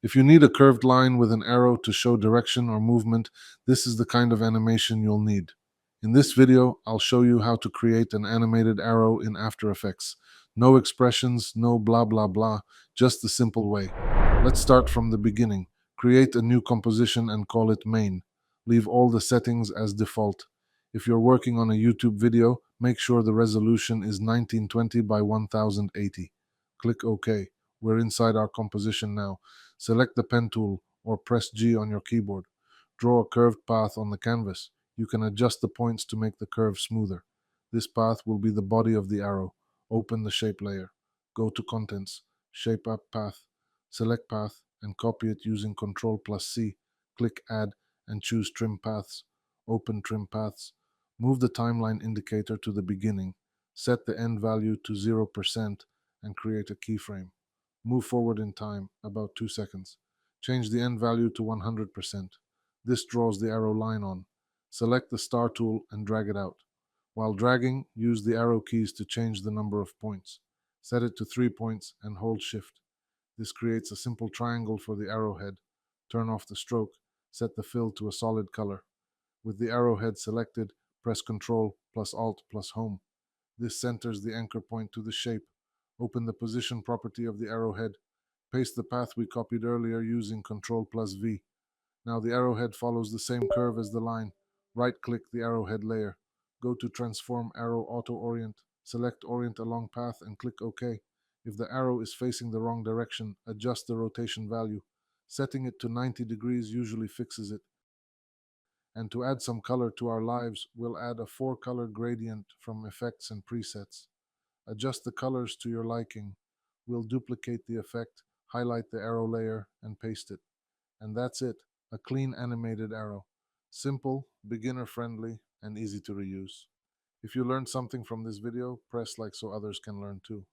If you need a curved line with an arrow to show direction or movement, this is the kind of animation you'll need. In this video, I'll show you how to create an animated arrow in After Effects. No expressions, no blah blah blah, just the simple way. Let's start from the beginning. Create a new composition and call it main. Leave all the settings as default. If you're working on a YouTube video, make sure the resolution is 1920 by 1080. Click OK. We're inside our composition now. Select the pen tool or press G on your keyboard. Draw a curved path on the canvas. You can adjust the points to make the curve smoother. This path will be the body of the arrow. Open the shape layer. Go to Contents, Shape Up Path, select Path, and copy it using Ctrl+C. Click Add and choose Trim Paths. Open Trim Paths. Move the timeline indicator to the beginning. Set the end value to 0% and create a keyframe. Move forward in time, about 2 seconds. Change the end value to 100%. This draws the arrow line on. Select the star tool and drag it out. While dragging, use the arrow keys to change the number of points. Set it to 3 points and hold Shift. This creates a simple triangle for the arrowhead. Turn off the stroke. Set the fill to a solid color. With the arrowhead selected, press Ctrl plus Alt plus Home. This centers the anchor point to the shape. Open the position property of the arrowhead. Paste the path we copied earlier using Ctrl+V. Now the arrowhead follows the same curve as the line. Right-click the arrowhead layer. Go to Transform Arrow Auto-Orient. Select Orient Along Path and click OK. If the arrow is facing the wrong direction, adjust the rotation value. Setting it to 90 degrees usually fixes it. And to add some color to our lives, we'll add a 4-color gradient from Effects and Presets. Adjust the colors to your liking. We'll duplicate the effect, highlight the arrow layer, and paste it. And that's it, a clean animated arrow. Simple, beginner-friendly, and easy to reuse. If you learned something from this video, press like so others can learn too.